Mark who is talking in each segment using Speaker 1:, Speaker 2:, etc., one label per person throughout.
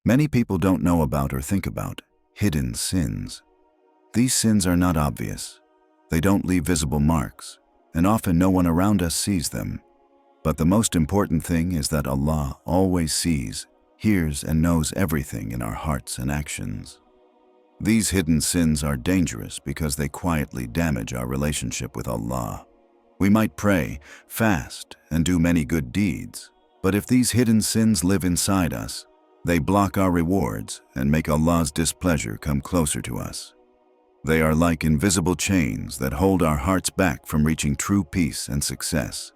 Speaker 1: Many people don't know about or think about hidden sins. These sins are not obvious. They don't leave visible marks, and often no one around us sees them. But the most important thing is that Allah always sees, hears, and knows everything in our hearts and actions. These hidden sins are dangerous because they quietly damage our relationship with Allah. We might pray, fast, and do many good deeds, but if these hidden sins live inside us, they block our rewards and make Allah's displeasure come closer to us. They are like invisible chains that hold our hearts back from reaching true peace and success.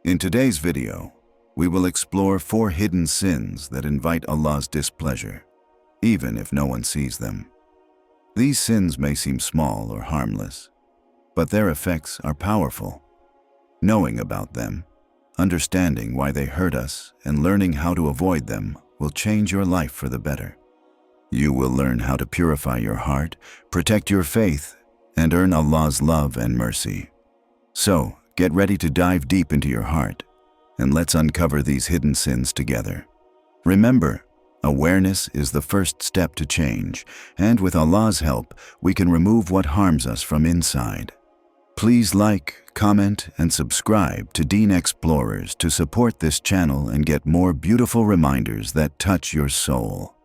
Speaker 1: In today's video, we will explore 4 hidden sins that invite Allah's displeasure, even if no one sees them. These sins may seem small or harmless, but their effects are powerful. Knowing about them, understanding why they hurt us, and learning how to avoid them will change your life for the better. You will learn how to purify your heart, protect your faith, and earn Allah's love and mercy. So, get ready to dive deep into your heart, and let's uncover these hidden sins together. Remember, awareness is the first step to change, and with Allah's help, we can remove what harms us from inside. Please like, comment, and subscribe to Deen Xplorers to support this channel and get more beautiful reminders that touch your soul.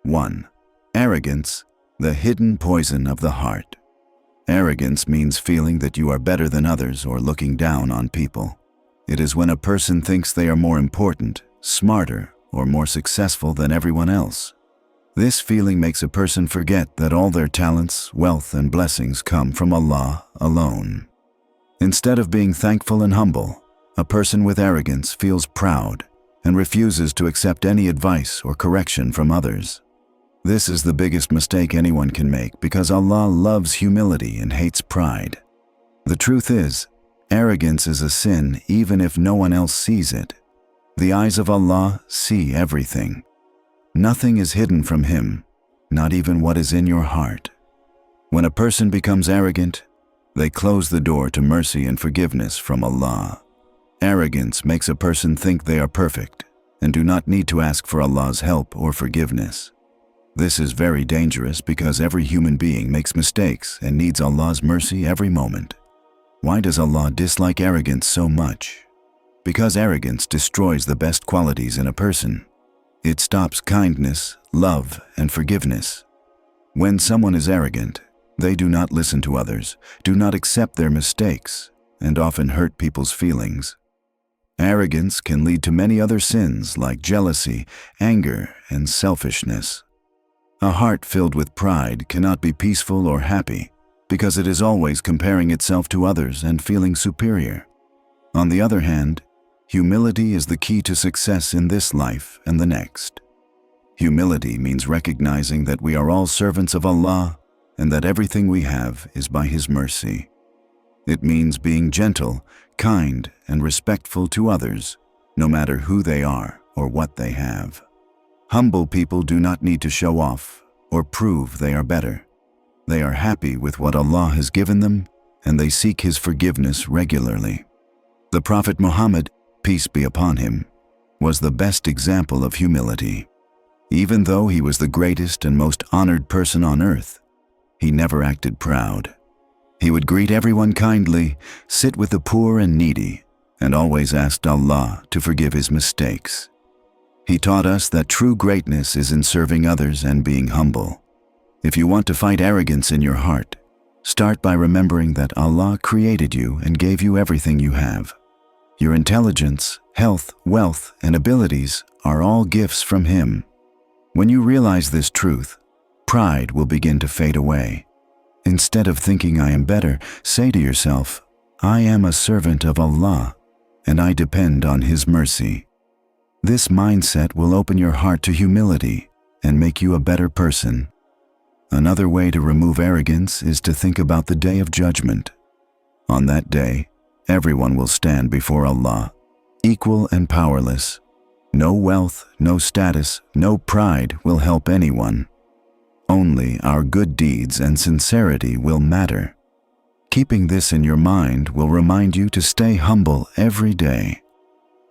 Speaker 1: 1. Arrogance, the hidden poison of the heart. Arrogance means feeling that you are better than others or looking down on people. It is when a person thinks they are more important, smarter, or more successful than everyone else. This feeling makes a person forget that all their talents, wealth, and blessings come from Allah alone. Instead of being thankful and humble, a person with arrogance feels proud and refuses to accept any advice or correction from others. This is the biggest mistake anyone can make because Allah loves humility and hates pride. The truth is, arrogance is a sin even if no one else sees it. The eyes of Allah see everything. Nothing is hidden from Him, not even what is in your heart. When a person becomes arrogant, they close the door to mercy and forgiveness from Allah. Arrogance makes a person think they are perfect and do not need to ask for Allah's help or forgiveness. This is very dangerous because every human being makes mistakes and needs Allah's mercy every moment. Why does Allah dislike arrogance so much? Because arrogance destroys the best qualities in a person. It stops kindness, love, and forgiveness. When someone is arrogant, they do not listen to others, do not accept their mistakes, and often hurt people's feelings. Arrogance can lead to many other sins like jealousy, anger, and selfishness. A heart filled with pride cannot be peaceful or happy because it is always comparing itself to others and feeling superior. On the other hand, humility is the key to success in this life and the next. Humility means recognizing that we are all servants of Allah and that everything we have is by His mercy. It means being gentle, kind, and respectful to others, no matter who they are or what they have. Humble people do not need to show off or prove they are better. They are happy with what Allah has given them, and they seek His forgiveness regularly. The Prophet Muhammad, peace be upon him, was the best example of humility. Even though he was the greatest and most honored person on earth, he never acted proud. He would greet everyone kindly, sit with the poor and needy, and always asked Allah to forgive his mistakes. He taught us that true greatness is in serving others and being humble. If you want to fight arrogance in your heart, start by remembering that Allah created you and gave you everything you have. Your intelligence, health, wealth, and abilities are all gifts from Him. When you realize this truth, pride will begin to fade away. Instead of thinking I am better, say to yourself, I am a servant of Allah, and I depend on His mercy. This mindset will open your heart to humility and make you a better person. Another way to remove arrogance is to think about the Day of Judgment. On that day, everyone will stand before Allah, equal and powerless. No wealth, no status, no pride will help anyone. Only our good deeds and sincerity will matter. Keeping this in your mind will remind you to stay humble every day.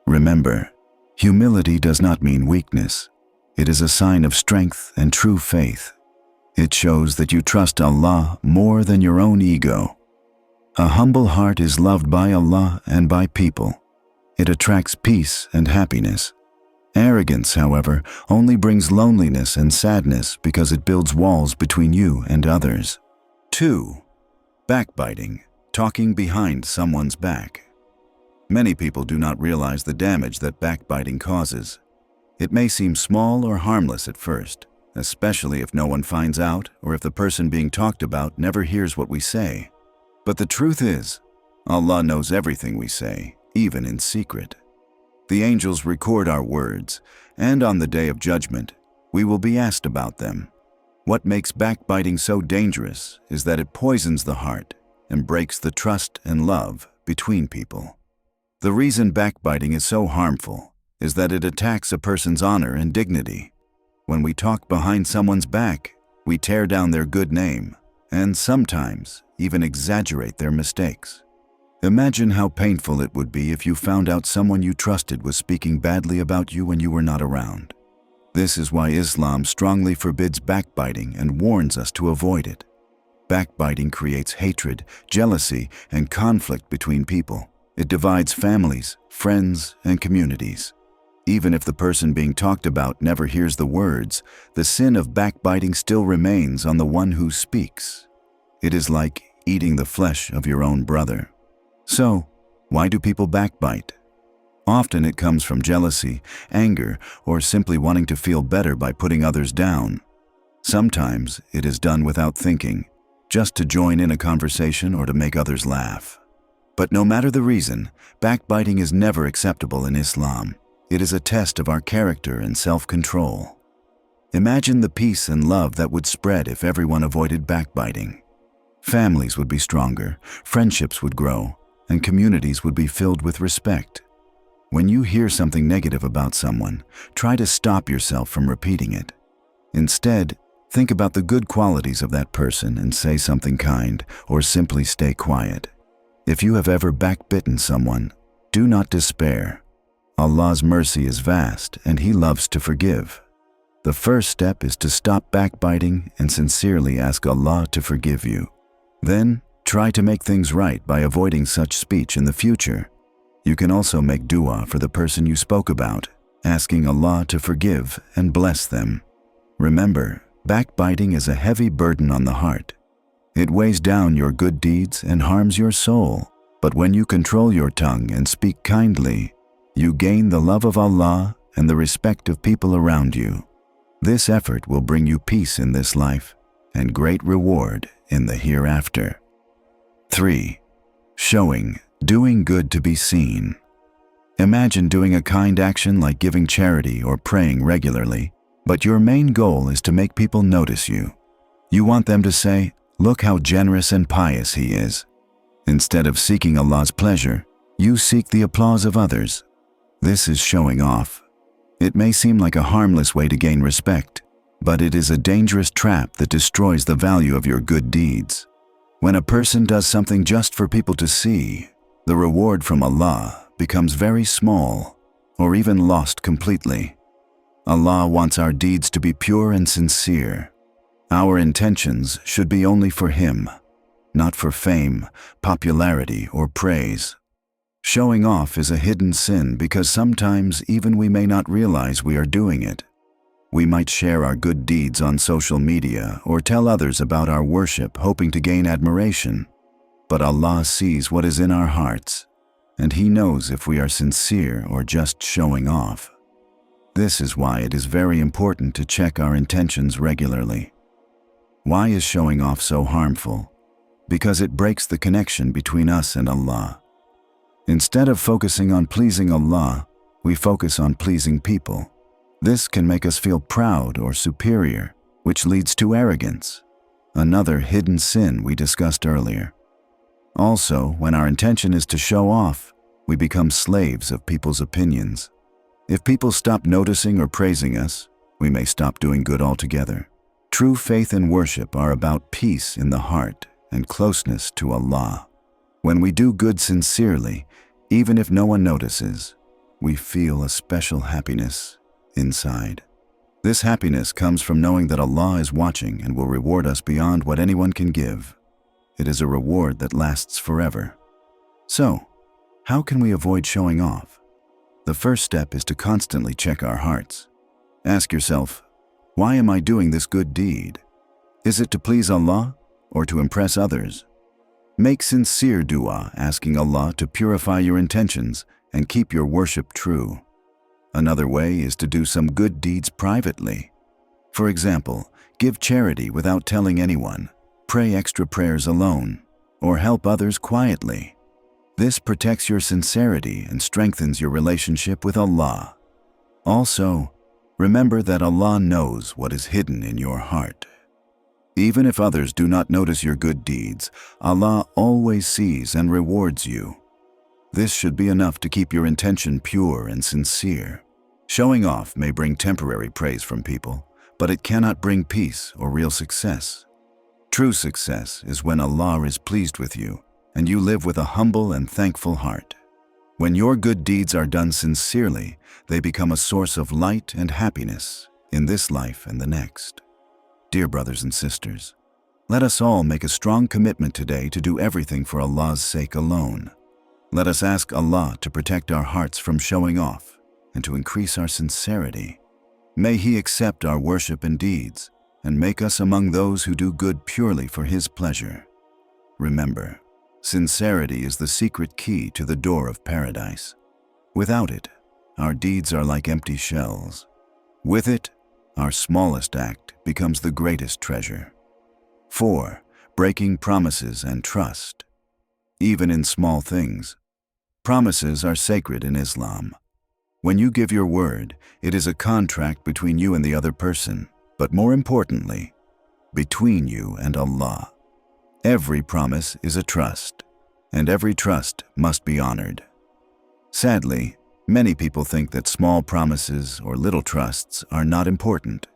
Speaker 1: Remember, humility does not mean weakness. It is a sign of strength and true faith. It shows that you trust Allah more than your own ego. A humble heart is loved by Allah and by people. It attracts peace and happiness. Arrogance, however, only brings loneliness and sadness because it builds walls between you and others. 2. Backbiting, talking behind someone's back. Many people do not realize the damage that backbiting causes. It may seem small or harmless at first, especially if no one finds out or if the person being talked about never hears what we say. But the truth is, Allah knows everything we say, even in secret. The angels record our words, and on the Day of Judgment, we will be asked about them. What makes backbiting so dangerous is that it poisons the heart and breaks the trust and love between people. The reason backbiting is so harmful is that it attacks a person's honor and dignity. When we talk behind someone's back, we tear down their good name and sometimes even exaggerate their mistakes. Imagine how painful it would be if you found out someone you trusted was speaking badly about you when you were not around. This is why Islam strongly forbids backbiting and warns us to avoid it. Backbiting creates hatred, jealousy, and conflict between people. It divides families, friends, and communities. Even if the person being talked about never hears the words, the sin of backbiting still remains on the one who speaks. It is like eating the flesh of your own brother. So, why do people backbite? Often it comes from jealousy, anger, or simply wanting to feel better by putting others down. Sometimes it is done without thinking, just to join in a conversation or to make others laugh. But no matter the reason, backbiting is never acceptable in Islam. It is a test of our character and self-control. Imagine the peace and love that would spread if everyone avoided backbiting. Families would be stronger, friendships would grow, and communities would be filled with respect. When you hear something negative about someone, try to stop yourself from repeating it. Instead, think about the good qualities of that person and say something kind, or simply stay quiet. If you have ever backbitten someone, do not despair. Allah's mercy is vast and He loves to forgive. The first step is to stop backbiting and sincerely ask Allah to forgive you. Then, try to make things right by avoiding such speech in the future. You can also make dua for the person you spoke about, asking Allah to forgive and bless them. Remember, backbiting is a heavy burden on the heart. It weighs down your good deeds and harms your soul. But when you control your tongue and speak kindly, you gain the love of Allah and the respect of people around you. This effort will bring you peace in this life and great reward in the hereafter. 3. Doing good to be seen. Imagine doing a kind action like giving charity or praying regularly, but your main goal is to make people notice you. You want them to say, "Look how generous and pious he is." Instead of seeking Allah's pleasure, you seek the applause of others. This is showing off. It may seem like a harmless way to gain respect, but it is a dangerous trap that destroys the value of your good deeds. When a person does something just for people to see, the reward from Allah becomes very small or even lost completely. Allah wants our deeds to be pure and sincere. Our intentions should be only for Him, not for fame, popularity, or praise. Showing off is a hidden sin because sometimes even we may not realize we are doing it. We might share our good deeds on social media or tell others about our worship hoping to gain admiration. But Allah sees what is in our hearts, and He knows if we are sincere or just showing off. This is why it is very important to check our intentions regularly. Why is showing off so harmful? Because it breaks the connection between us and Allah. Instead of focusing on pleasing Allah, we focus on pleasing people. This can make us feel proud or superior, which leads to arrogance, another hidden sin we discussed earlier. Also, when our intention is to show off, we become slaves of people's opinions. If people stop noticing or praising us, we may stop doing good altogether. True faith and worship are about peace in the heart and closeness to Allah. When we do good sincerely, even if no one notices, we feel a special happiness inside. This happiness comes from knowing that Allah is watching and will reward us beyond what anyone can give. It is a reward that lasts forever. So, how can we avoid showing off? The first step is to constantly check our hearts. Ask yourself, why am I doing this good deed? Is it to please Allah or to impress others? Make sincere dua, asking Allah to purify your intentions and keep your worship true. Another way is to do some good deeds privately. For example, give charity without telling anyone, pray extra prayers alone, or help others quietly. This protects your sincerity and strengthens your relationship with Allah. Also, remember that Allah knows what is hidden in your heart. Even if others do not notice your good deeds, Allah always sees and rewards you. This should be enough to keep your intention pure and sincere. Showing off may bring temporary praise from people, but it cannot bring peace or real success. True success is when Allah is pleased with you and you live with a humble and thankful heart. When your good deeds are done sincerely, they become a source of light and happiness in this life and the next. Dear brothers and sisters, let us all make a strong commitment today to do everything for Allah's sake alone. Let us ask Allah to protect our hearts from showing off and to increase our sincerity. May He accept our worship and deeds and make us among those who do good purely for His pleasure. Remember, sincerity is the secret key to the door of paradise. Without it, our deeds are like empty shells. With it, our smallest act becomes the greatest treasure. 4. Breaking promises and trust. Even in small things, promises are sacred in Islam. When you give your word, it is a contract between you and the other person, but more importantly, between you and Allah. Every promise is a trust, and every trust must be honored. Sadly, many people think that small promises or little trusts are not important.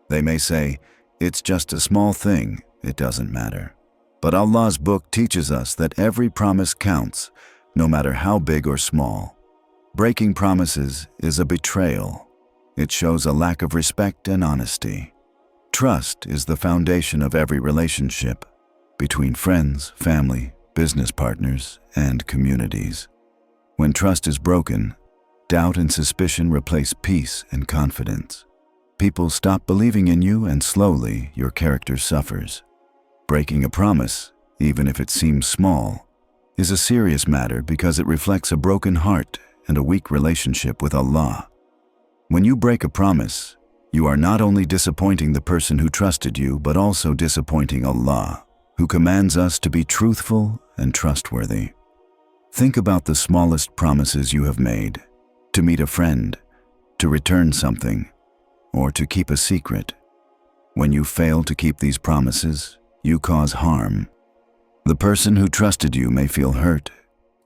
Speaker 1: They may say, "It's just a small thing, it doesn't matter." But Allah's book teaches us that every promise counts, no matter how big or small. Breaking promises is a betrayal. It shows a lack of respect and honesty. Trust is the foundation of every relationship between friends, family, business partners, and communities. When trust is broken, doubt and suspicion replace peace and confidence. People stop believing in you, and slowly your character suffers. Breaking a promise, even if it seems small, is a serious matter because it reflects a broken heart and a weak relationship with Allah. When you break a promise, you are not only disappointing the person who trusted you, but also disappointing Allah, who commands us to be truthful and trustworthy. Think about the smallest promises you have made: to meet a friend, to return something, or to keep a secret. When you fail to keep these promises, you cause harm. The person who trusted you may feel hurt,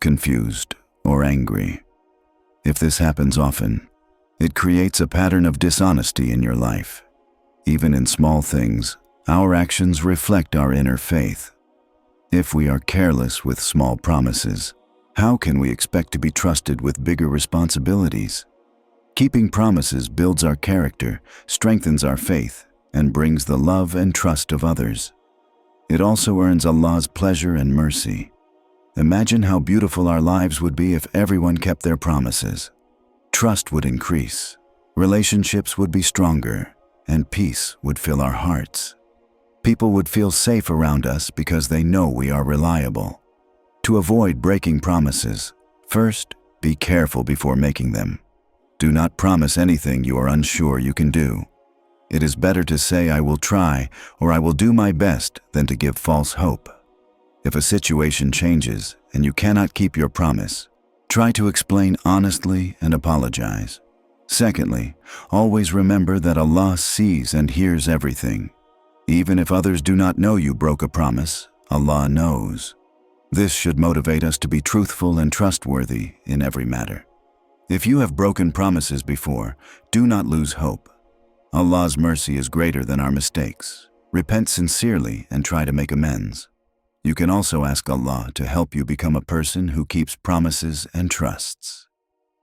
Speaker 1: confused, or angry. If this happens often, it creates a pattern of dishonesty in your life. Even in small things, our actions reflect our inner faith. If we are careless with small promises, how can we expect to be trusted with bigger responsibilities? Keeping promises builds our character, strengthens our faith, and brings the love and trust of others. It also earns Allah's pleasure and mercy. Imagine how beautiful our lives would be if everyone kept their promises. Trust would increase, relationships would be stronger, and peace would fill our hearts. People would feel safe around us because they know we are reliable. To avoid breaking promises, first, be careful before making them. Do not promise anything you are unsure you can do. It is better to say, "I will try," or "I will do my best," than to give false hope. If a situation changes and you cannot keep your promise, try to explain honestly and apologize. Secondly, always remember that Allah sees and hears everything. Even if others do not know you broke a promise, Allah knows. This should motivate us to be truthful and trustworthy in every matter. If you have broken promises before, do not lose hope. Allah's mercy is greater than our mistakes. Repent sincerely and try to make amends. You can also ask Allah to help you become a person who keeps promises and trusts.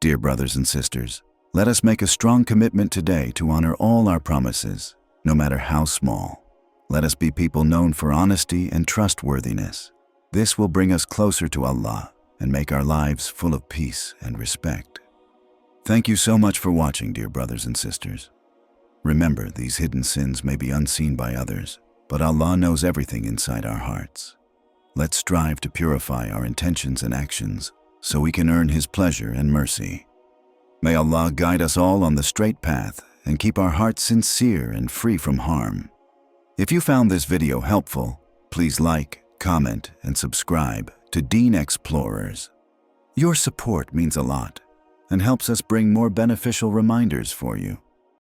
Speaker 1: Dear brothers and sisters, Let us make a strong commitment today to honor all our promises, no matter how small. Let us be people known for honesty and trustworthiness. This will bring us closer to Allah and make our lives full of peace and respect. Thank you so much for watching, dear brothers and sisters. Remember, these hidden sins may be unseen by others, but Allah knows everything inside our hearts. Let's strive to purify our intentions and actions so we can earn His pleasure and mercy. May Allah guide us all on the straight path and keep our hearts sincere and free from harm. If you found this video helpful, please like, comment, and subscribe to Deen Xplorers. Your support means a lot and helps us bring more beneficial reminders for you.